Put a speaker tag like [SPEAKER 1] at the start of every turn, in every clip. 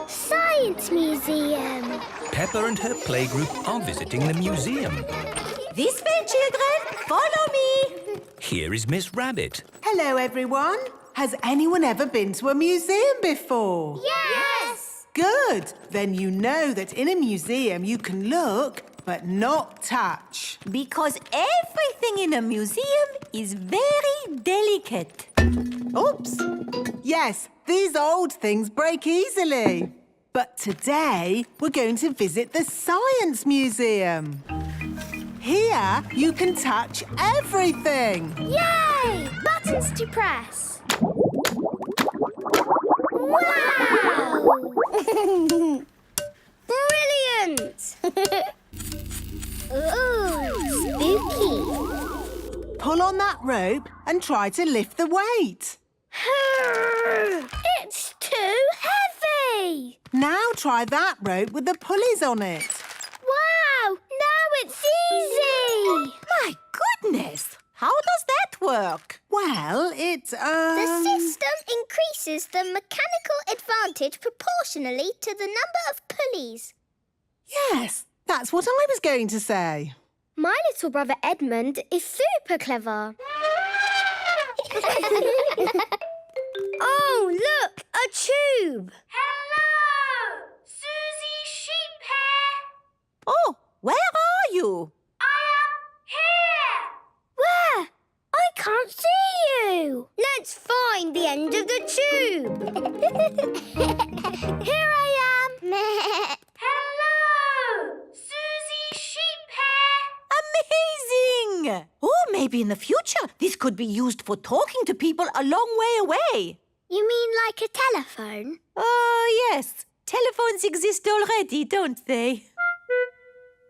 [SPEAKER 1] Science Museum.
[SPEAKER 2] Peppa and her playgroup are visiting the museum.
[SPEAKER 3] This way, children. Follow me.
[SPEAKER 2] Here is Miss Rabbit.
[SPEAKER 4] Hello, everyone. Has anyone ever been to a museum before?
[SPEAKER 1] Yes!
[SPEAKER 4] Good. Then you know that in a museum you can look but not touch.
[SPEAKER 3] Because everything in a museum is very delicate.
[SPEAKER 4] Oops. Yes, these old things break easily. But today we're going to visit the Science Museum. Here you can touch everything.
[SPEAKER 1] Yay! Buttons to press. Wow! Brilliant! Ooh, spooky.
[SPEAKER 4] Pull on that rope and try to lift the weight.
[SPEAKER 1] It's too heavy.
[SPEAKER 4] Now try that rope with the pulleys on it.
[SPEAKER 1] Wow! Now it's easy.
[SPEAKER 3] My goodness! How does that work?
[SPEAKER 4] Well,
[SPEAKER 1] The system increases the mechanical advantage proportionally to the number of pulleys.
[SPEAKER 4] Yes, that's what I was going to say.
[SPEAKER 1] My little brother Edmund is super clever. Oh, look! A tube!
[SPEAKER 5] Hello! Susie Sheephair!
[SPEAKER 3] Oh, where are you?
[SPEAKER 5] I am
[SPEAKER 1] Where? I can't see you. Let's find the end of the tube. Here I am.
[SPEAKER 5] here! Hello! Susie Sheephair!
[SPEAKER 3] Amazing! Oh, maybe in the future this could be used for talking to people a long way away.
[SPEAKER 1] You mean like a telephone?
[SPEAKER 3] Oh, yes. Telephones exist already, don't they?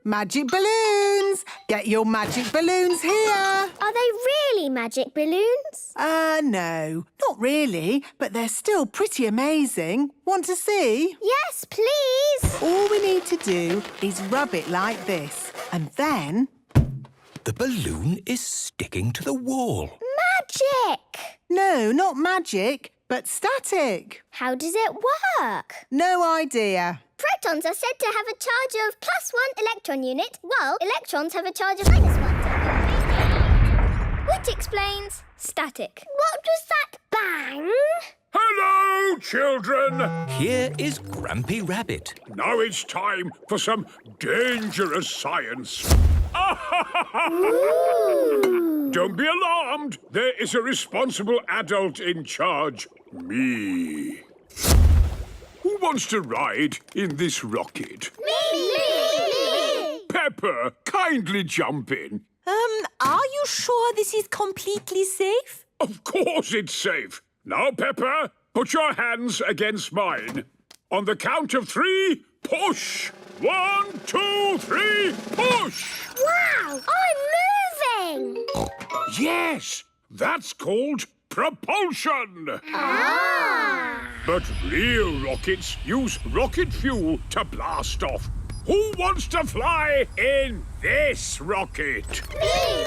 [SPEAKER 4] Magic balloons! Get your magic balloons here!
[SPEAKER 1] Are they really magic balloons?
[SPEAKER 4] No, not really, but they're still pretty amazing. Want to see?
[SPEAKER 1] Yes, please.
[SPEAKER 4] All we need to do is rub it like this, and then...
[SPEAKER 2] The balloon is sticking to the wall.
[SPEAKER 1] Magic!
[SPEAKER 4] No, not magic, but static.
[SPEAKER 1] How does it work?
[SPEAKER 4] No idea.
[SPEAKER 1] Protons are said to have a charge of +1 electron unit, while electrons have a charge of -1. Which explains static. What was that bang?
[SPEAKER 6] Hello, children!
[SPEAKER 2] Here is Grampy Rabbit.
[SPEAKER 6] Now it's time for some dangerous science. Don't be alarmed. There is a responsible adult in charge. Me. Who wants to ride in this rocket?
[SPEAKER 1] Me!
[SPEAKER 6] Peppa, kindly jump in.
[SPEAKER 3] Are you sure this is completely safe?
[SPEAKER 6] Of course it's safe. Now, Peppa, put your hands against mine. On the count of 3, push. 1, 2, 3, push!
[SPEAKER 1] Wow! I'm moving!
[SPEAKER 6] Yes, that's called propulsion.
[SPEAKER 1] Ah!
[SPEAKER 6] But real rockets use rocket fuel to blast off. Who wants to fly in this rocket?
[SPEAKER 1] Me!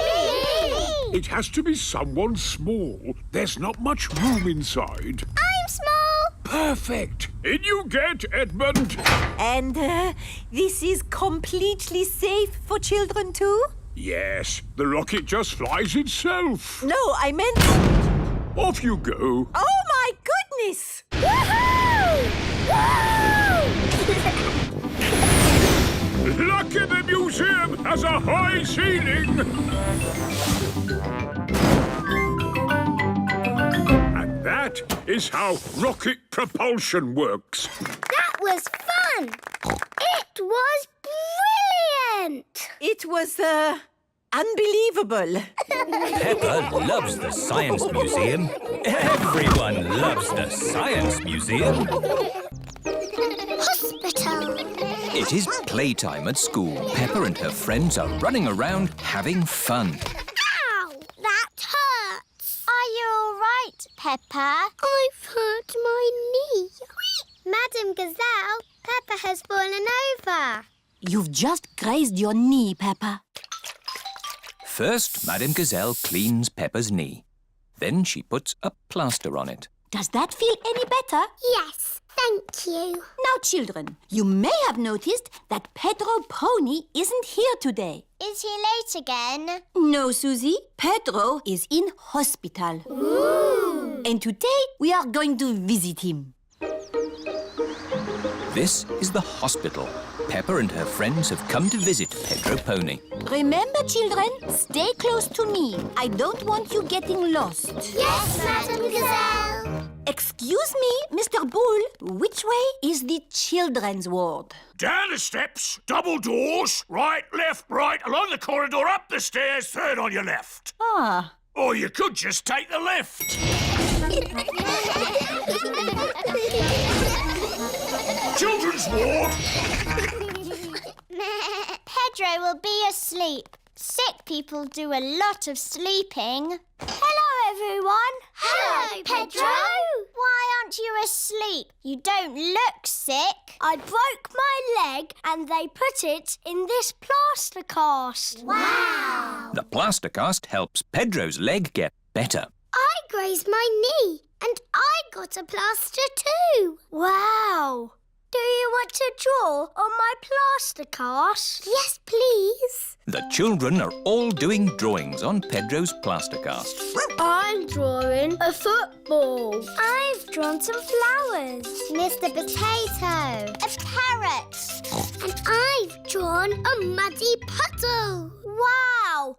[SPEAKER 6] It has to be someone small. There's not much room inside.
[SPEAKER 1] I'm small!
[SPEAKER 6] Perfect. In you get, Edmund.
[SPEAKER 3] And this is completely safe for children too?
[SPEAKER 6] Yes, the rocket just flies itself.
[SPEAKER 3] No, I meant...
[SPEAKER 6] Off you go.
[SPEAKER 3] Oh, my goodness!
[SPEAKER 1] Woohoo! Woo!
[SPEAKER 6] Lucky the museum has a high ceiling. And that is how rocket propulsion works.
[SPEAKER 1] That was fun! It was brilliant!
[SPEAKER 3] It was, unbelievable.
[SPEAKER 2] Peppa loves the Science Museum. Everyone loves the Science Museum.
[SPEAKER 1] Hospital!
[SPEAKER 7] It is playtime at school. Peppa and her friends are running around having fun.
[SPEAKER 1] Ow! That hurts! Are you all right, Peppa? I've hurt my knee. Madam Gazelle, Peppa has fallen over.
[SPEAKER 3] You've just grazed your knee, Peppa.
[SPEAKER 7] First, Madame Gazelle cleans Peppa's knee. Then she puts a plaster on it.
[SPEAKER 3] Does that feel any better?
[SPEAKER 1] Yes, thank you.
[SPEAKER 3] Now, children, you may have noticed that Pedro Pony isn't here today.
[SPEAKER 1] Is he late again?
[SPEAKER 3] No, Susie. Pedro is in hospital.
[SPEAKER 1] Ooh.
[SPEAKER 3] And today we are going to visit him.
[SPEAKER 7] This is the hospital. Peppa and her friends have come to visit Pedro Pony.
[SPEAKER 3] Remember, children, stay close to me. I don't want you getting lost.
[SPEAKER 1] Yes, Madam Gazelle.
[SPEAKER 3] Excuse me, Mr. Bull. Which way is the children's ward?
[SPEAKER 8] Down the steps, double doors, right, along the corridor, up the stairs, third on your left.
[SPEAKER 3] Ah.
[SPEAKER 8] Or you could just take the lift. Children's ward.
[SPEAKER 1] Pedro will be asleep. Sick people do a lot of sleeping. Hello, everyone.
[SPEAKER 5] Hello, Pedro.
[SPEAKER 1] Why aren't you asleep? You don't look sick.
[SPEAKER 5] I broke my leg and they put it in this plaster cast.
[SPEAKER 1] Wow.
[SPEAKER 7] The plaster cast helps Pedro's leg get better.
[SPEAKER 1] I grazed my knee and I got a plaster too.
[SPEAKER 5] Wow. Do you want to draw on my plaster cast?
[SPEAKER 1] Yes, please.
[SPEAKER 7] The children are all doing drawings on Pedro's plaster cast.
[SPEAKER 5] I'm drawing a football. I've drawn some flowers.
[SPEAKER 1] Mr. Potato, a parrot. And I've drawn a muddy puddle.
[SPEAKER 5] Wow!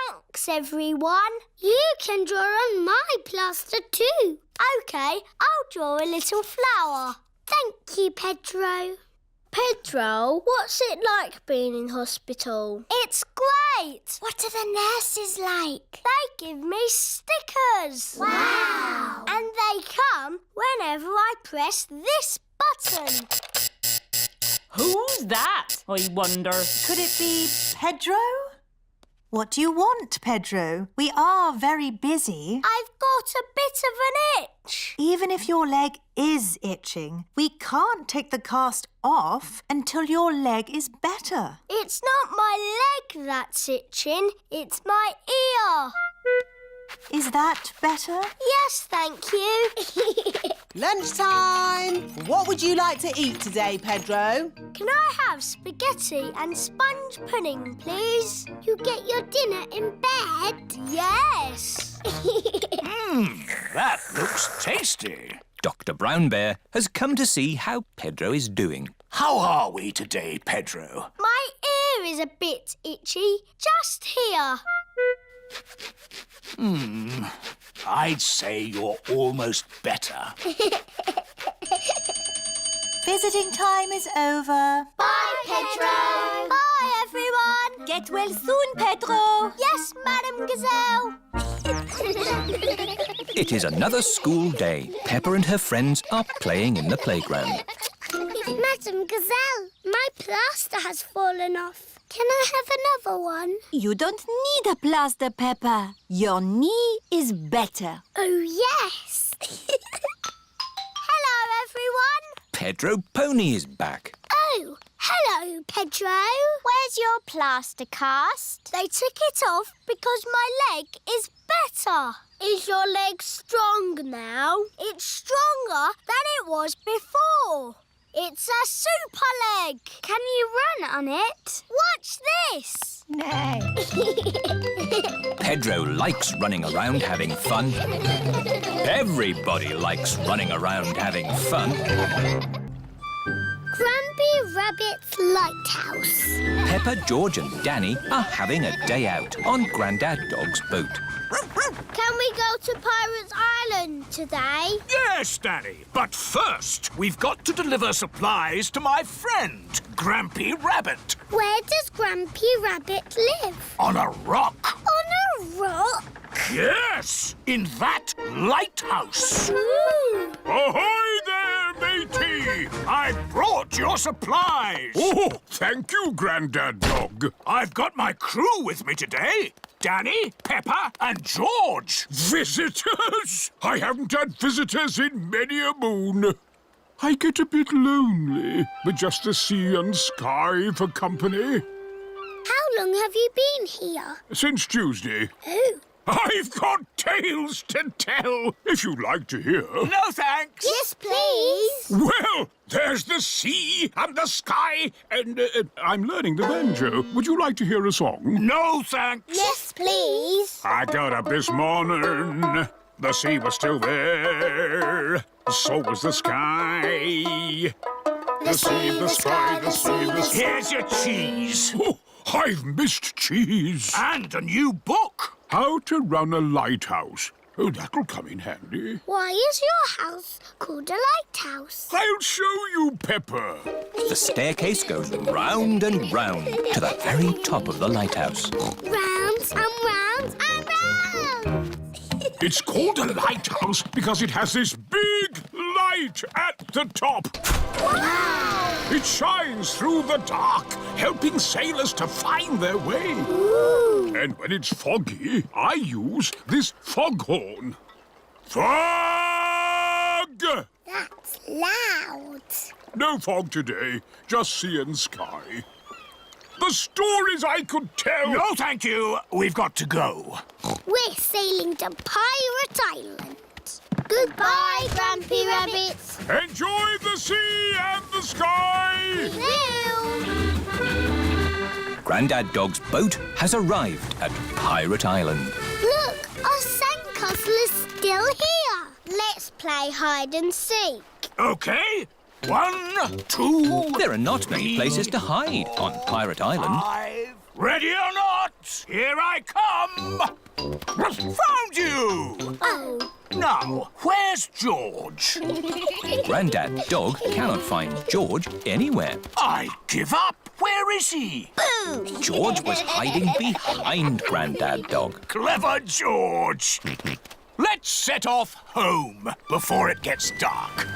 [SPEAKER 5] Thanks, everyone. You can draw on my plaster too. OK, I'll draw a little flower.
[SPEAKER 1] Thank you, Pedro.
[SPEAKER 5] Pedro, what's it like being in hospital? It's great.
[SPEAKER 1] What are the nurses like?
[SPEAKER 5] They give me stickers.
[SPEAKER 1] Wow.
[SPEAKER 5] And they come whenever I press this button.
[SPEAKER 3] Who's that, I wonder?
[SPEAKER 4] Could it be Pedro? What do you want, Pedro? We are very busy.
[SPEAKER 5] I've got a bit of an itch.
[SPEAKER 4] Even if your leg is itching, we can't take the cast off until your leg is better.
[SPEAKER 5] It's not my leg that's itching, it's my ear.
[SPEAKER 4] Is that better?
[SPEAKER 5] Yes, thank you.
[SPEAKER 4] Lunchtime! What would you like to eat today, Pedro?
[SPEAKER 5] Can I have spaghetti and sponge pudding, please?
[SPEAKER 1] You get your dinner in bed?
[SPEAKER 5] Yes.
[SPEAKER 8] That looks tasty.
[SPEAKER 7] Dr. Brown Bear has come to see how Pedro is doing.
[SPEAKER 8] How are we today, Pedro?
[SPEAKER 5] My ear is a bit itchy, just here.
[SPEAKER 8] I'd say you're almost better.
[SPEAKER 4] Visiting time is over.
[SPEAKER 5] Bye, Pedro. Bye, everyone.
[SPEAKER 3] Get well soon, Pedro.
[SPEAKER 5] Yes, Madam Gazelle.
[SPEAKER 7] It is another school day. Peppa and her friends are playing in the playground.
[SPEAKER 1] Madam Gazelle, my plaster has fallen off. Can I have another one?
[SPEAKER 3] You don't need a plaster, Peppa. Your knee is better.
[SPEAKER 1] Oh, yes.
[SPEAKER 5] Hello, everyone.
[SPEAKER 7] Pedro Pony is back.
[SPEAKER 1] Oh, hello, Pedro. Where's your plaster cast?
[SPEAKER 5] They took it off because my leg is better. Is your leg strong now? It's stronger than it was before. It's a super leg.
[SPEAKER 1] Can you run on it?
[SPEAKER 5] Watch this.
[SPEAKER 1] No.
[SPEAKER 7] Pedro likes running around having fun. Everybody likes running around having fun.
[SPEAKER 1] Grumpy Rabbit's Lighthouse.
[SPEAKER 7] Peppa, George and Danny are having a day out on Grandad Dog's boat.
[SPEAKER 5] Can we go to Pirates Island today?
[SPEAKER 8] Yes, Danny. But first, we've got to deliver supplies to my friend, Grampy Rabbit.
[SPEAKER 1] Where does Grumpy Rabbit live?
[SPEAKER 8] On a rock.
[SPEAKER 1] On a rock?
[SPEAKER 8] Yes, in that lighthouse.
[SPEAKER 1] Ooh.
[SPEAKER 6] Ahoy there, matey!
[SPEAKER 8] I brought your supplies.
[SPEAKER 6] Oh, thank you, Grandad Dog.
[SPEAKER 8] I've got my crew with me today. Danny, Peppa and George.
[SPEAKER 6] Visitors? I haven't had visitors in many a moon. I get a bit lonely with just the sea and sky for company.
[SPEAKER 1] How long have you been here?
[SPEAKER 6] Since Tuesday.
[SPEAKER 1] Oh,
[SPEAKER 6] I've got tales to tell, if you'd like to hear.
[SPEAKER 8] No thanks.
[SPEAKER 5] Yes, please.
[SPEAKER 6] Well, there's the sea and the sky, and I'm learning the banjo. Would you like to hear a song?
[SPEAKER 8] No thanks.
[SPEAKER 5] Yes, please.
[SPEAKER 6] I got up this morning. The sea was still there. So was the sky. The sea, the sky, the sea, the sky.
[SPEAKER 8] Here's your cheese.
[SPEAKER 6] Oh, I've missed cheese.
[SPEAKER 8] And a new book.
[SPEAKER 6] How to run a lighthouse. Oh, that'll come in handy.
[SPEAKER 5] Why is your house called a lighthouse?
[SPEAKER 6] I'll show you, Peppa.
[SPEAKER 7] The staircase goes round and round to the very top of the lighthouse.
[SPEAKER 5] Round and round and round.
[SPEAKER 6] It's called a lighthouse because it has this big light at the top.
[SPEAKER 5] Wow!
[SPEAKER 6] It shines through the dark, helping sailors to find their way.
[SPEAKER 5] Ooh.
[SPEAKER 6] And when it's foggy, I use this foghorn. Fog!
[SPEAKER 5] That's loud.
[SPEAKER 6] No fog today, just sea and sky. The stories I could tell...
[SPEAKER 8] No, thank you. We've got to go.
[SPEAKER 5] We're sailing to Pirate Island. Goodbye, Grampy Rabbit.
[SPEAKER 6] Enjoy the sea and the sky!
[SPEAKER 5] Will.
[SPEAKER 7] Grandad Dog's boat has arrived at Pirate Island.
[SPEAKER 5] Look, our sandcastle is still here. Let's play hide and seek.
[SPEAKER 8] Okay. 1, 2...
[SPEAKER 7] There are not many places to hide on Pirate Island.
[SPEAKER 8] 5. Ready or not, here I come. Found you.
[SPEAKER 5] Oh.
[SPEAKER 8] Now, where's George?
[SPEAKER 7] Grandad Dog cannot find George anywhere.
[SPEAKER 8] I give up. Where is he?
[SPEAKER 5] Boo!
[SPEAKER 7] George was hiding behind Grandad Dog.
[SPEAKER 8] Clever George. Let's set off home before it gets dark.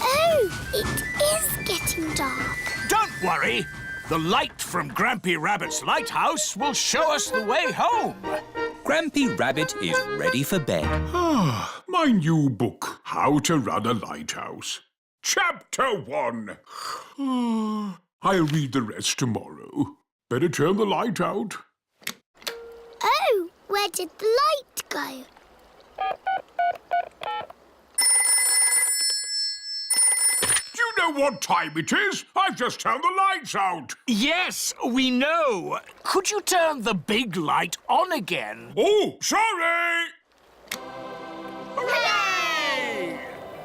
[SPEAKER 5] Oh, it is getting dark.
[SPEAKER 8] Don't worry. The light from Grampy Rabbit's lighthouse will show us the way home.
[SPEAKER 7] Grampy Rabbit is ready for bed.
[SPEAKER 6] My new book, How to Run a Lighthouse. Chapter 1. I'll read the rest tomorrow. Better turn the light out.
[SPEAKER 5] Oh, where did the light go?
[SPEAKER 6] Do you know what time it is? I've just turned the lights out.
[SPEAKER 8] Yes, we know. Could you turn the big light on again?
[SPEAKER 6] Oh, sorry.
[SPEAKER 8] Hooray!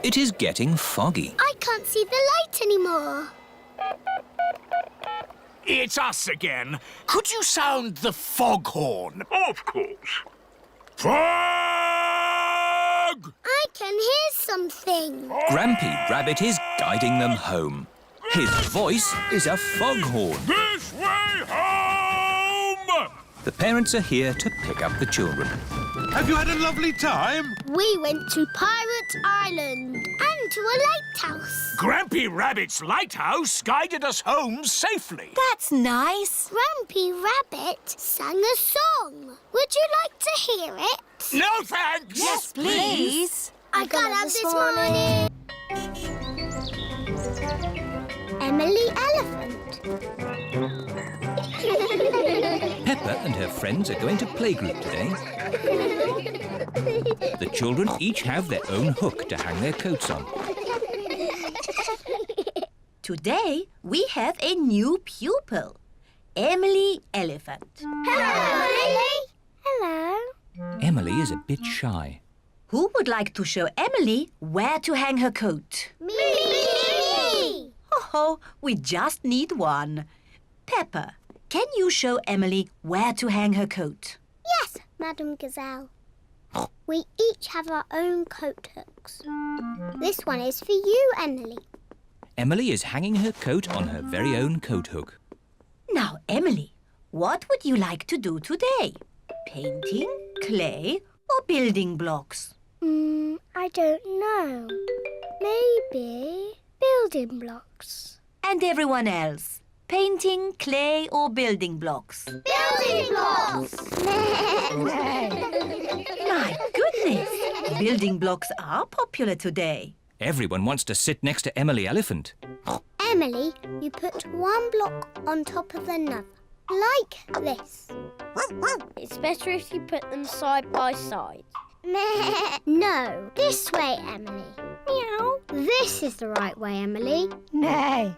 [SPEAKER 7] It is getting foggy.
[SPEAKER 5] I can't see the light anymore.
[SPEAKER 8] It's us again. Could you sound the foghorn?
[SPEAKER 6] Of course. Fog!
[SPEAKER 5] I can hear something.
[SPEAKER 7] Grampy Rabbit is guiding them home. His voice is a foghorn.
[SPEAKER 6] This way home!
[SPEAKER 7] The parents are here to pick up the children.
[SPEAKER 9] Have you had a lovely time?
[SPEAKER 5] We went to Pirate Island and to a lighthouse.
[SPEAKER 8] Grampy Rabbit's lighthouse guided us home safely.
[SPEAKER 3] That's nice.
[SPEAKER 5] Grampy Rabbit sang a song. Would you like to hear it?
[SPEAKER 8] No thanks.
[SPEAKER 3] Yes, please.
[SPEAKER 5] I got up this morning. Emily Elephant.
[SPEAKER 7] Peppa and her friends are going to Playgroup today. The children each have their own hook to hang their coats on.
[SPEAKER 3] Today, we have a new pupil, Emily Elephant.
[SPEAKER 5] Hello, Emily. Hello.
[SPEAKER 7] Emily is a bit shy.
[SPEAKER 3] Who would like to show Emily where to hang her coat?
[SPEAKER 5] Me.
[SPEAKER 3] Oh, we just need one. Peppa, can you show Emily where to hang her coat?
[SPEAKER 5] Yes, Madam Gazelle. We each have our own coat hooks. This one is for you, Emily.
[SPEAKER 7] Emily is hanging her coat on her very own coat hook.
[SPEAKER 3] Now, Emily, what would you like to do today? Painting, clay, or building blocks?
[SPEAKER 5] I don't know. Maybe building blocks.
[SPEAKER 3] And everyone else? Painting, clay, or building blocks?
[SPEAKER 5] Building blocks!
[SPEAKER 3] My goodness! Building blocks are popular today.
[SPEAKER 7] Everyone wants to sit next to Emily Elephant.
[SPEAKER 5] Emily, you put one block on top of another. Like this. It's better if you put them side by side. No, this way, Emily. Meow. This is the right way, Emily. No,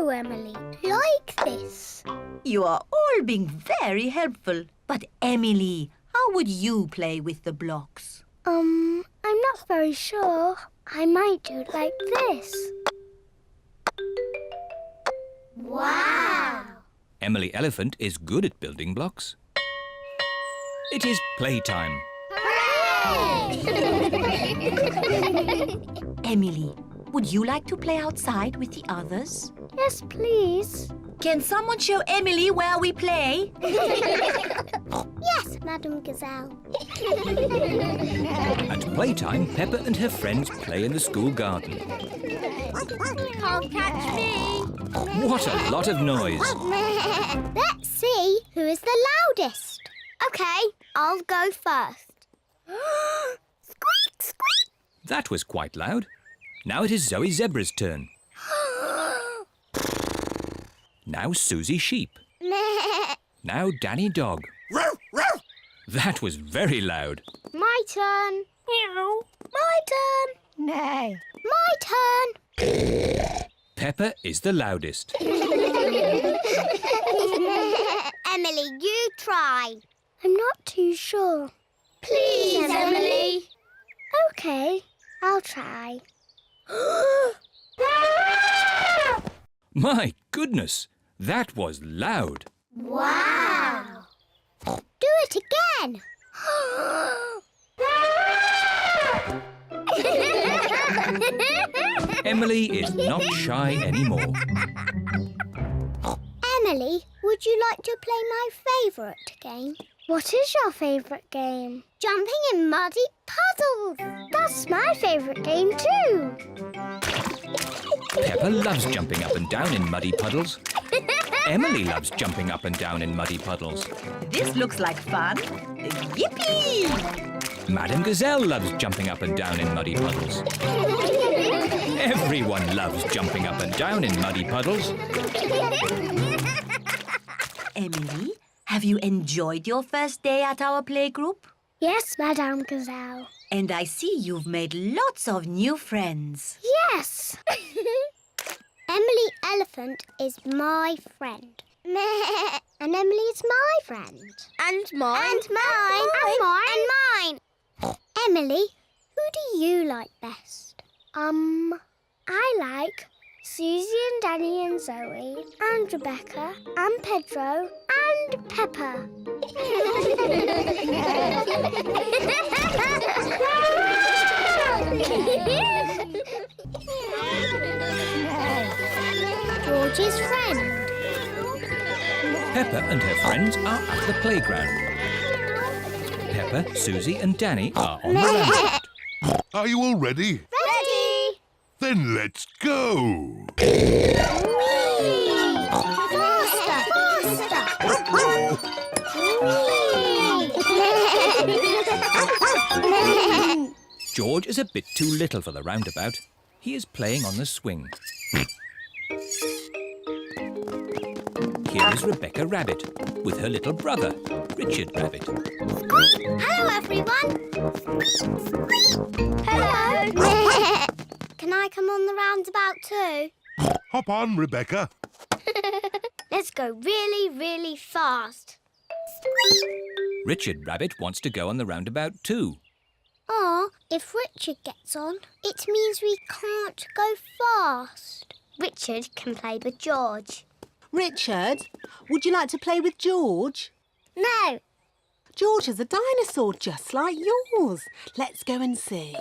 [SPEAKER 5] Emily. Like this.
[SPEAKER 3] You are all being very helpful. But Emily, how would you play with the blocks?
[SPEAKER 5] I'm not very sure. I might do it like this. Wow!
[SPEAKER 2] Emily Elephant is good at building blocks. It is playtime.
[SPEAKER 3] Emily, would you like to play outside with the others?
[SPEAKER 5] Yes, please.
[SPEAKER 3] Can someone show Emily where we play?
[SPEAKER 5] Yes, Madam Gazelle.
[SPEAKER 2] At playtime, Peppa and her friends play in the school garden.
[SPEAKER 5] Can't catch me.
[SPEAKER 2] What a lot of noise!
[SPEAKER 5] Let's see who is the loudest. OK, I'll go first. Squeak, squeak.
[SPEAKER 2] That was quite loud. Now it is Zoe Zebra's turn. Now Susie Sheep. Now Danny Dog. That was very loud.
[SPEAKER 5] My turn. Meow. My turn.
[SPEAKER 3] Nay.
[SPEAKER 5] My turn.
[SPEAKER 2] Peppa is the loudest.
[SPEAKER 5] Emily, you try. I'm not too sure. Please, Emily. OK, I'll try.
[SPEAKER 2] My goodness, that was loud.
[SPEAKER 5] Wow! Do it again.
[SPEAKER 2] Emily is not shy anymore.
[SPEAKER 5] Emily, would you like to play my favourite game? What is your favourite game? Jumping in muddy puddles. That's my favourite game too.
[SPEAKER 2] Peppa loves jumping up and down in muddy puddles. Emily loves jumping up and down in muddy puddles.
[SPEAKER 3] This looks like fun. Yippee!
[SPEAKER 2] Madam Gazelle loves jumping up and down in muddy puddles. Everyone loves jumping up and down in muddy puddles.
[SPEAKER 3] Emily, have you enjoyed your first day at our playgroup?
[SPEAKER 5] Yes, Madame Gazelle.
[SPEAKER 3] And I see you've made lots of new friends.
[SPEAKER 5] Yes. Emily Elephant is my friend. And Emily's my friend. And mine. And mine. And mine. And mine. Emily, who do you like best? I like Susie and Danny and Zoe and Rebecca and Pedro and Peppa. George's friend.
[SPEAKER 2] Peppa and her friends are at the playground. Peppa, Susie and Danny are on the roundabout.
[SPEAKER 9] Are you all ready?
[SPEAKER 5] Ready!
[SPEAKER 9] Then let's go!
[SPEAKER 5] Faster! Faster!
[SPEAKER 2] George is a bit too little for the roundabout. He is playing on the swing. Here is Rebecca Rabbit with her little brother, Richard Rabbit.
[SPEAKER 5] Hello, everyone. Hello. Can I come on the roundabout too?
[SPEAKER 9] Hop on, Rebecca.
[SPEAKER 5] Let's go really, really fast.
[SPEAKER 2] Richard Rabbit wants to go on the roundabout too.
[SPEAKER 5] Oh, if Richard gets on, it means we can't go fast. Richard can play with George.
[SPEAKER 4] Richard, would you like to play with George?
[SPEAKER 5] No.
[SPEAKER 4] George is a dinosaur just like yours. Let's go and see.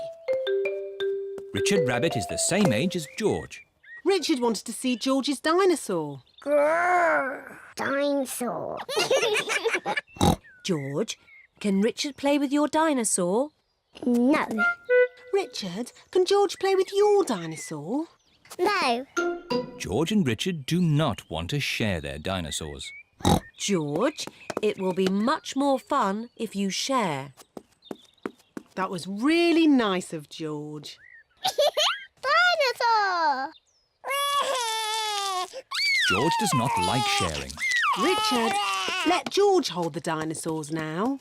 [SPEAKER 2] Richard Rabbit is the same age as George.
[SPEAKER 4] Richard wanted to see George's dinosaur.
[SPEAKER 5] Grrr, dinosaur.
[SPEAKER 3] George, can Richard play with your dinosaur?
[SPEAKER 5] No.
[SPEAKER 4] Richard, can George play with your dinosaur?
[SPEAKER 5] No.
[SPEAKER 2] George and Richard do not want to share their dinosaurs.
[SPEAKER 3] George, it will be much more fun if you share.
[SPEAKER 4] That was really nice of George.
[SPEAKER 5] Dinosaur!
[SPEAKER 2] George does not like sharing.
[SPEAKER 4] Richard, let George hold the dinosaurs now.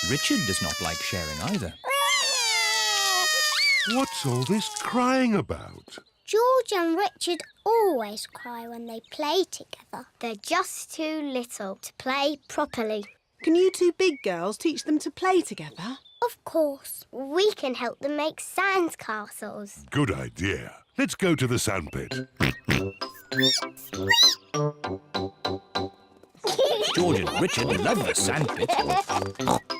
[SPEAKER 2] Richard does not like sharing either.
[SPEAKER 9] What's all this crying about?
[SPEAKER 1] George and Richard always cry when they play together. They're just too little to play properly.
[SPEAKER 4] Can you two big girls teach them to play together?
[SPEAKER 1] Of course. We can help them make sand castles.
[SPEAKER 9] Good idea. Let's go to the sandpit.
[SPEAKER 2] George and Richard love the sandpit.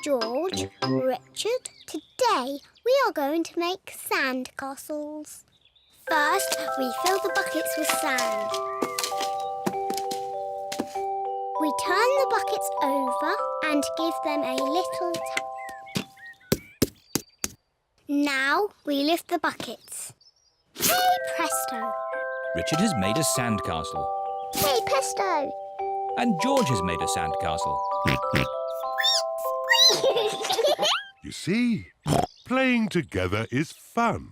[SPEAKER 1] George, Richard, today we are going to make sand castles. First, we fill the buckets with sand. We turn the buckets over and give them a little tap. Now we lift the buckets. Hey presto!
[SPEAKER 2] Richard has made a sandcastle.
[SPEAKER 1] Hey presto!
[SPEAKER 2] And George has made a sandcastle.
[SPEAKER 9] You see, playing together is fun.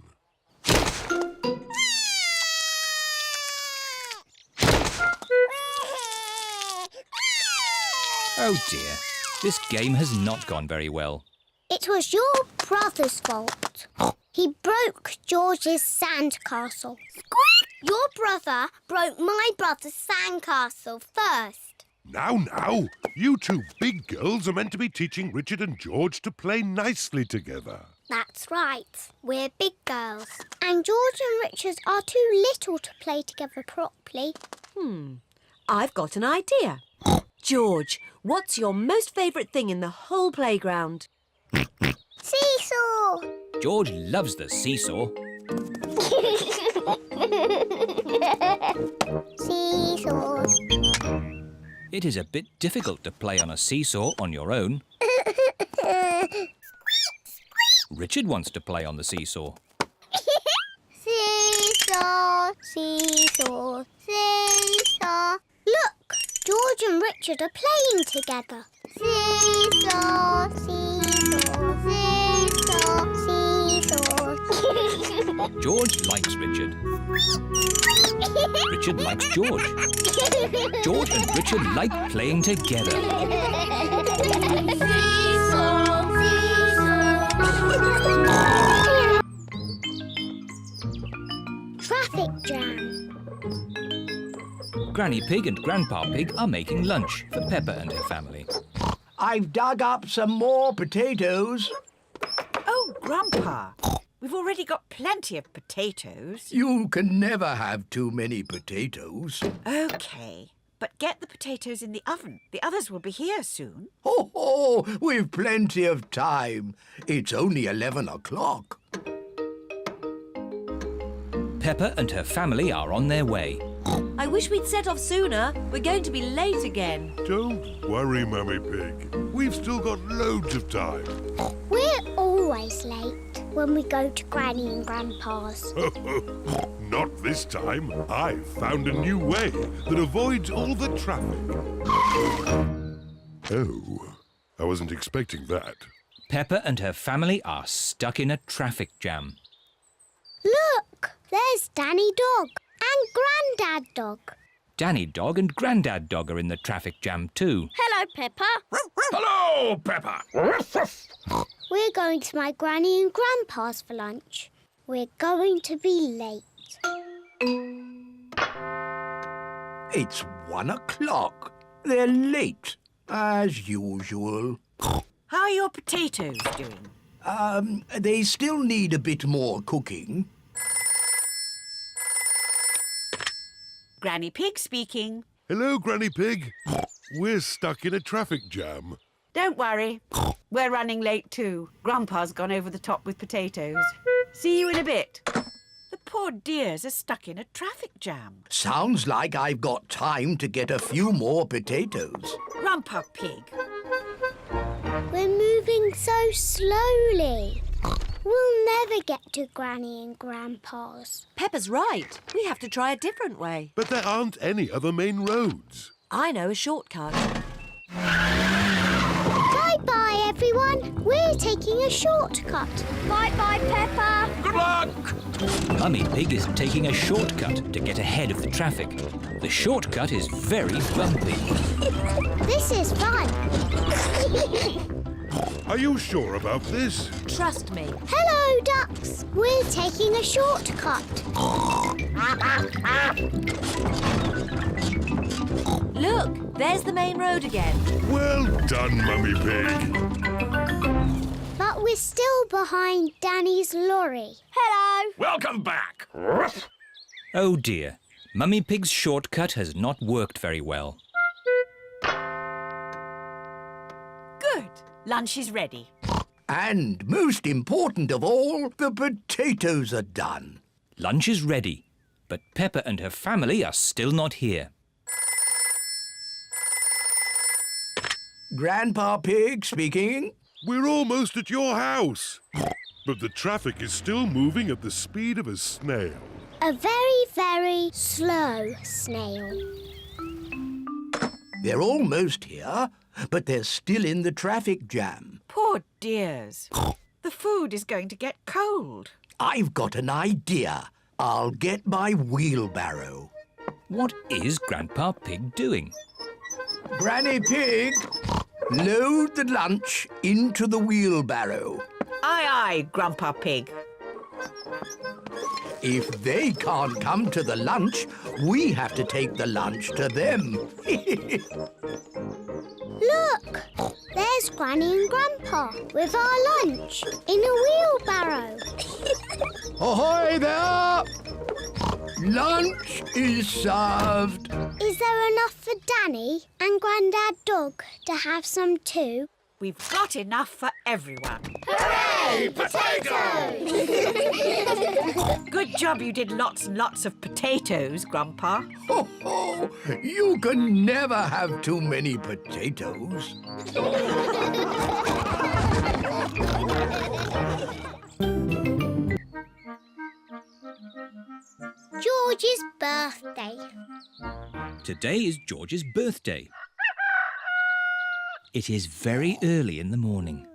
[SPEAKER 2] Oh dear, this game has not gone very well.
[SPEAKER 1] It was your brother's fault. He broke George's sandcastle. Your brother broke my brother's sandcastle first.
[SPEAKER 9] Now, you two big girls are meant to be teaching Richard and George to play nicely together.
[SPEAKER 1] That's right. We're big girls. And George and Richard are too little to play together properly.
[SPEAKER 10] I've got an idea. George, what's your most favourite thing in the whole playground?
[SPEAKER 1] Seesaw!
[SPEAKER 2] George loves the seesaw.
[SPEAKER 1] Seesaw.
[SPEAKER 2] It is a bit difficult to play on a seesaw on your own. Richard wants to play on the seesaw.
[SPEAKER 1] Seesaw, seesaw, seesaw. Look, George and Richard are playing together. Seesaw, seesaw, seesaw, seesaw.
[SPEAKER 2] George likes Richard. Richard likes George. George and Richard like playing together.
[SPEAKER 1] Traffic jam.
[SPEAKER 2] Granny Pig and Grandpa Pig are making lunch for Peppa and her family.
[SPEAKER 8] I've dug up some more potatoes.
[SPEAKER 10] Oh, Grandpa, we've already got plenty of potatoes.
[SPEAKER 8] You can never have too many potatoes.
[SPEAKER 10] OK, but get the potatoes in the oven. The others will be here soon.
[SPEAKER 8] Oh, we've plenty of time. It's only 11 o'clock.
[SPEAKER 2] Peppa and her family are on their way.
[SPEAKER 10] I wish we'd set off sooner. We're going to be late again.
[SPEAKER 9] Don't worry, Mummy Pig. We've still got loads of time.
[SPEAKER 1] We're always late when we go to Granny and Grandpa's.
[SPEAKER 9] Not this time. I've found a new way that avoids all the traffic. Oh, I wasn't expecting that.
[SPEAKER 2] Peppa and her family are stuck in a traffic jam.
[SPEAKER 1] Look, there's Danny Dog and Grandad Dog.
[SPEAKER 2] Danny Dog and Grandad Dog are in the traffic jam too.
[SPEAKER 5] Hello, Peppa.
[SPEAKER 6] Hello, Peppa.
[SPEAKER 1] We're going to my Granny and Grandpa's for lunch. We're going to be late.
[SPEAKER 8] It's 1 o'clock. They're late, as usual.
[SPEAKER 10] How are your potatoes doing?
[SPEAKER 8] They still need a bit more cooking.
[SPEAKER 10] Granny Pig speaking.
[SPEAKER 9] Hello, Granny Pig. We're stuck in a traffic jam.
[SPEAKER 10] Don't worry. We're running late too. Grandpa's gone over the top with potatoes. See you in a bit. The poor dears are stuck in a traffic jam.
[SPEAKER 8] Sounds like I've got time to get a few more potatoes.
[SPEAKER 10] Grandpa Pig.
[SPEAKER 1] We're moving so slowly. We'll never get to Granny and Grandpa's.
[SPEAKER 10] Peppa's right. We have to try a different way.
[SPEAKER 9] But there aren't any other main roads.
[SPEAKER 10] I know a shortcut.
[SPEAKER 1] Bye-bye, everyone. We're taking a shortcut.
[SPEAKER 5] Bye-bye, Peppa.
[SPEAKER 6] Good luck.
[SPEAKER 2] Mummy Pig is taking a shortcut to get ahead of the traffic. The shortcut is very bumpy.
[SPEAKER 1] This is fun.
[SPEAKER 9] Are you sure about this?
[SPEAKER 3] Trust me.
[SPEAKER 1] Hello, ducks. We're taking a shortcut.
[SPEAKER 3] Look, there's the main road again.
[SPEAKER 9] Well done, Mummy Pig.
[SPEAKER 1] But we're still behind Danny's lorry. Hello.
[SPEAKER 8] Welcome back.
[SPEAKER 2] Oh dear, Mummy Pig's shortcut has not worked very well.
[SPEAKER 10] Good. Lunch is ready.
[SPEAKER 11] And most important of all, the potatoes are done.
[SPEAKER 2] Lunch is ready, but Peppa and her family are still not here.
[SPEAKER 11] Grandpa Pig speaking.
[SPEAKER 9] We're almost at your house. But the traffic is still moving at the speed of a snail.
[SPEAKER 1] A very, very slow snail.
[SPEAKER 11] They're almost here, but they're still in the traffic jam.
[SPEAKER 10] Poor dears. The food is going to get cold.
[SPEAKER 11] I've got an idea. I'll get my wheelbarrow.
[SPEAKER 2] What is Grandpa Pig doing?
[SPEAKER 11] Granny Pig, load the lunch into the wheelbarrow.
[SPEAKER 10] Aye, aye, Grandpa Pig.
[SPEAKER 11] If they can't come to the lunch, we have to take the lunch to them.
[SPEAKER 1] Look, there's Granny and Grandpa with our lunch in a wheelbarrow.
[SPEAKER 11] Ahoy there! Lunch is served.
[SPEAKER 1] Is there enough for Danny and Grandad Dog to have some too?
[SPEAKER 10] We've got enough for everyone.
[SPEAKER 1] Hooray! Potatoes!
[SPEAKER 10] Good job you did lots and lots of potatoes, Grandpa.
[SPEAKER 11] Ho, ho! You can never have too many potatoes.
[SPEAKER 1] George's birthday.
[SPEAKER 2] Today is George's birthday. It is very early in the morning.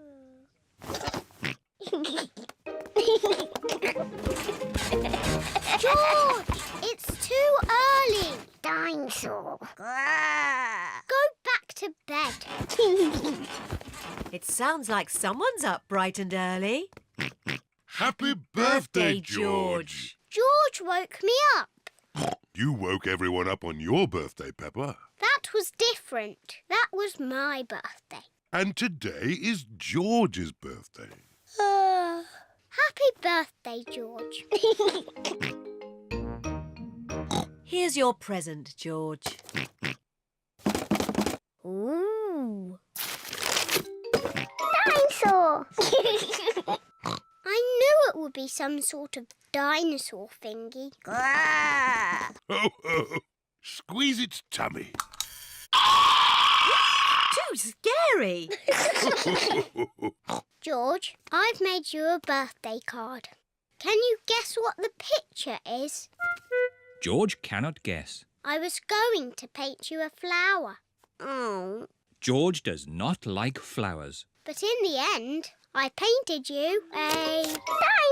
[SPEAKER 1] George, it's too early. Dinosaur. Go back to bed.
[SPEAKER 3] It sounds like someone's up bright and early.
[SPEAKER 9] Happy birthday, George.
[SPEAKER 1] George woke me up.
[SPEAKER 9] You woke everyone up on your birthday, Peppa.
[SPEAKER 1] That was different. That was my birthday.
[SPEAKER 9] And today is George's birthday.
[SPEAKER 1] Happy birthday, George.
[SPEAKER 3] Here's your present, George.
[SPEAKER 1] Ooh. Dinosaur! I knew it would be some sort of dinosaur thingy.
[SPEAKER 9] Ho, ho! Squeeze its tummy.
[SPEAKER 3] Too scary.
[SPEAKER 1] George, I've made you a birthday card. Can you guess what the picture is?
[SPEAKER 2] George cannot guess.
[SPEAKER 1] I was going to paint you a flower. Oh.
[SPEAKER 2] George does not like flowers.
[SPEAKER 1] But in the end, I painted you a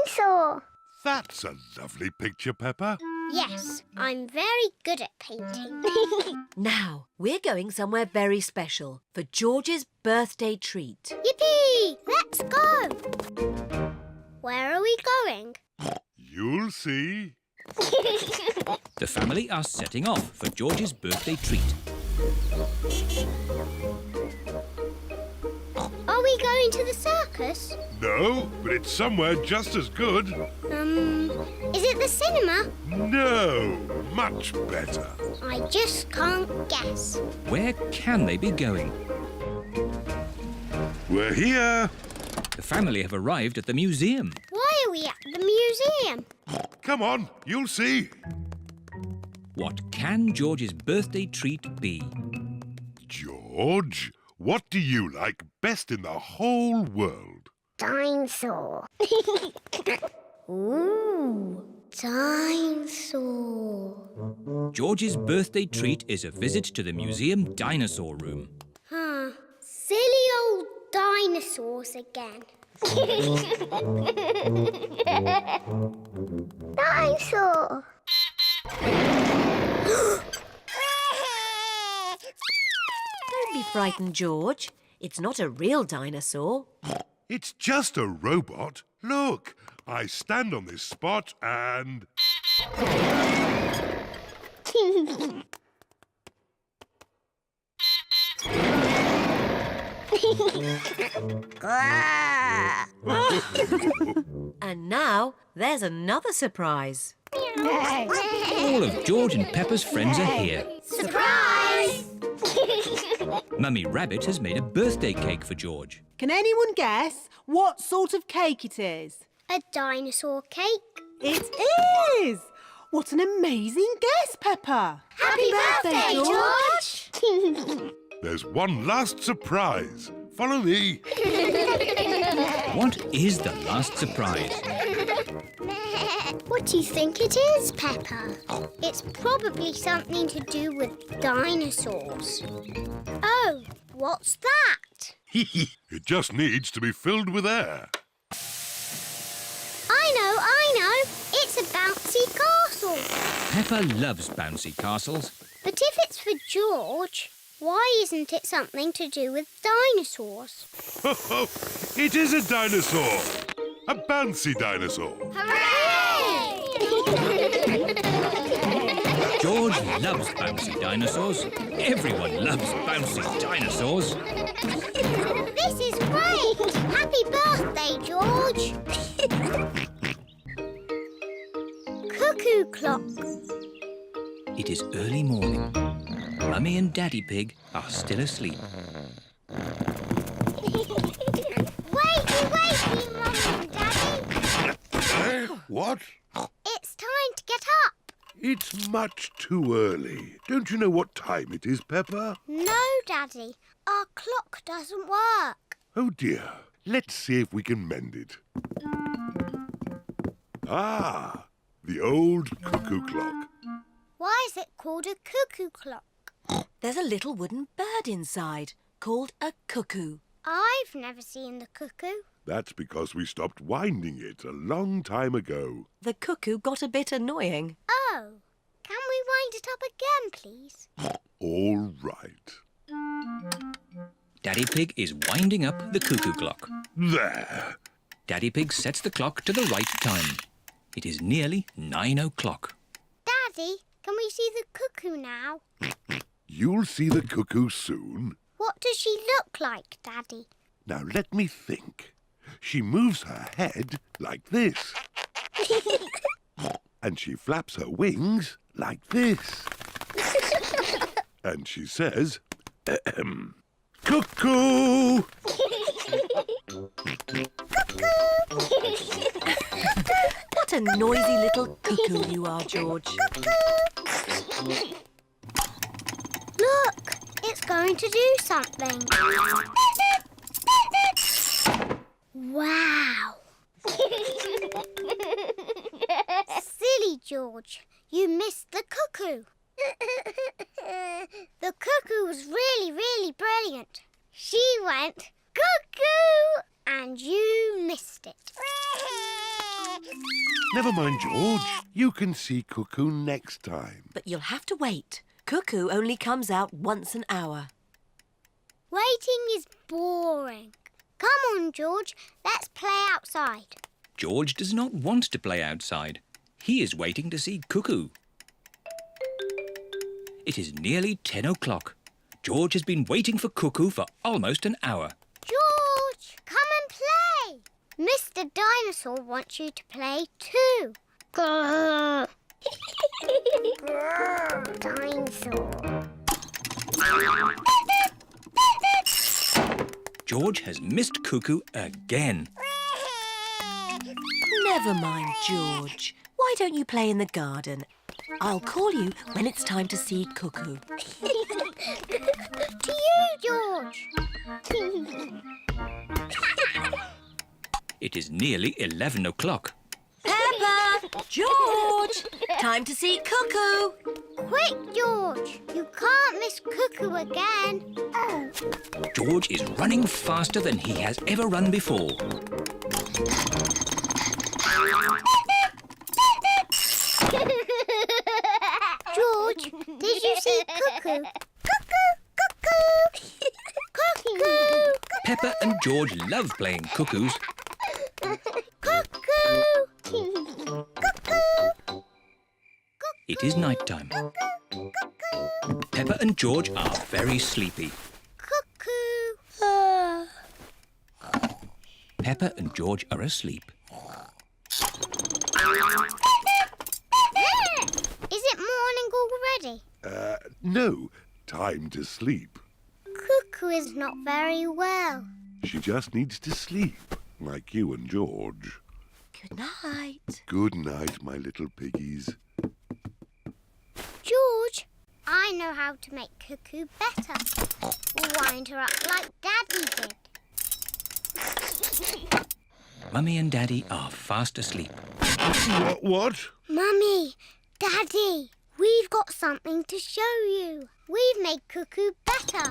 [SPEAKER 1] dinosaur.
[SPEAKER 9] That's a lovely picture, Peppa.
[SPEAKER 1] Yes, I'm very good at painting.
[SPEAKER 3] Now, we're going somewhere very special for George's birthday treat.
[SPEAKER 1] Yippee! Let's go. Where are we going?
[SPEAKER 9] You'll see.
[SPEAKER 2] The family are setting off for George's birthday treat.
[SPEAKER 1] Are we going to the circus?
[SPEAKER 9] No, but it's somewhere just as good.
[SPEAKER 1] Is it the cinema?
[SPEAKER 9] No, much better.
[SPEAKER 1] I just can't guess.
[SPEAKER 2] Where can they be going?
[SPEAKER 9] We're here.
[SPEAKER 2] The family have arrived at the museum.
[SPEAKER 1] Why are we at the museum?
[SPEAKER 9] Come on, you'll see.
[SPEAKER 2] What can George's birthday treat be?
[SPEAKER 9] George, what do you like best in the whole world?
[SPEAKER 1] Dinosaur. Ooh, dinosaur.
[SPEAKER 2] George's birthday treat is a visit to the museum dinosaur room.
[SPEAKER 1] Huh. Silly old dinosaurs again. Dinosaur.
[SPEAKER 12] Don't be frightened, George. It's not a real dinosaur.
[SPEAKER 9] It's just a robot. Look, I stand on this spot and...
[SPEAKER 12] And now there's another surprise.
[SPEAKER 2] All of George and Peppa's friends are here.
[SPEAKER 1] Surprise!
[SPEAKER 2] Mummy Rabbit has made a birthday cake for George.
[SPEAKER 4] Can anyone guess what sort of cake it is?
[SPEAKER 1] A dinosaur cake.
[SPEAKER 4] It is! What an amazing guess, Peppa!
[SPEAKER 1] Happy birthday, George!
[SPEAKER 9] There's one last surprise. Follow me.
[SPEAKER 2] What is the last surprise?
[SPEAKER 1] What do you think it is, Peppa? It's probably something to do with dinosaurs. Oh, what's that?
[SPEAKER 9] It just needs to be filled with air.
[SPEAKER 1] I know. It's a bouncy castle.
[SPEAKER 2] Peppa loves bouncy castles.
[SPEAKER 1] But if it's for George, why isn't it something to do with dinosaurs?
[SPEAKER 9] It is a dinosaur. A bouncy dinosaur.
[SPEAKER 1] Hooray!
[SPEAKER 2] George loves bouncy dinosaurs. Everyone loves bouncy dinosaurs.
[SPEAKER 1] This is great! Happy birthday, George! Cuckoo Clock.
[SPEAKER 2] It is early morning. Mummy and Daddy Pig are still asleep.
[SPEAKER 1] Wakey, Mummy and Daddy.
[SPEAKER 9] What?
[SPEAKER 1] It's time to get up.
[SPEAKER 9] It's much too early. Don't you know what time it is, Peppa?
[SPEAKER 1] No, Daddy. Our clock doesn't work.
[SPEAKER 9] Oh, dear. Let's see if we can mend it. Ah, the old cuckoo clock.
[SPEAKER 1] Why is it called a cuckoo clock?
[SPEAKER 12] There's a little wooden bird inside called a cuckoo.
[SPEAKER 1] I've never seen the cuckoo.
[SPEAKER 9] That's because we stopped winding it a long time ago.
[SPEAKER 12] The cuckoo got a bit annoying.
[SPEAKER 1] Oh, can we wind it up again, please?
[SPEAKER 9] All right.
[SPEAKER 2] Daddy Pig is winding up the cuckoo clock.
[SPEAKER 9] There.
[SPEAKER 2] Daddy Pig sets the clock to the right time. It is nearly 9 o'clock.
[SPEAKER 1] Daddy, can we see the cuckoo now?
[SPEAKER 9] You'll see the cuckoo soon.
[SPEAKER 1] What does she look like, Daddy?
[SPEAKER 9] Now let me think. She moves her head like this. And she flaps her wings like this. And she says, cuckoo!
[SPEAKER 12] What a noisy little cuckoo you are, George.
[SPEAKER 1] Look, it's going to do something. Wow. Silly George, you missed the cuckoo. The cuckoo was really, really brilliant. She went cuckoo and you missed it.
[SPEAKER 9] Never mind, George. You can see cuckoo next time.
[SPEAKER 12] But you'll have to wait. Cuckoo only comes out once an hour.
[SPEAKER 1] Waiting is boring. Come on, George, let's play outside.
[SPEAKER 2] George does not want to play outside. He is waiting to see Cuckoo. It is nearly 10 o'clock. George has been waiting for Cuckoo for almost an hour.
[SPEAKER 1] George, come and play. Mr. Dinosaur wants you to play too. Grrr. Grrr, dinosaur.
[SPEAKER 2] George has missed Cuckoo again.
[SPEAKER 12] Never mind, George. Why don't you play in the garden? I'll call you when it's time to see Cuckoo.
[SPEAKER 1] To you, George.
[SPEAKER 2] It is nearly 11 o'clock.
[SPEAKER 12] Peppa! George! Time to see Cuckoo!
[SPEAKER 1] Quick, George. You can't miss Cuckoo again. Oh.
[SPEAKER 2] George is running faster than he has ever run before.
[SPEAKER 1] Cuckoo. Cuckoo. Cuckoo. Cuckoo.
[SPEAKER 2] Peppa and George love playing cuckoos.
[SPEAKER 1] Cuckoo. Cuckoo.
[SPEAKER 2] It is night time. Peppa and George are very sleepy.
[SPEAKER 1] Cuckoo.
[SPEAKER 2] Peppa and George are asleep.
[SPEAKER 1] Is it morning already?
[SPEAKER 9] No. Time to sleep.
[SPEAKER 1] Cuckoo is not very well.
[SPEAKER 9] She just needs to sleep, like you and George.
[SPEAKER 12] Good night.
[SPEAKER 9] Good night, my little piggies.
[SPEAKER 1] George, I know how to make Cuckoo better. We'll wind her up like Daddy did.
[SPEAKER 2] Mummy and Daddy are fast asleep.
[SPEAKER 9] What?
[SPEAKER 1] Mummy, Daddy, we've got something to show you. We've made Cuckoo better.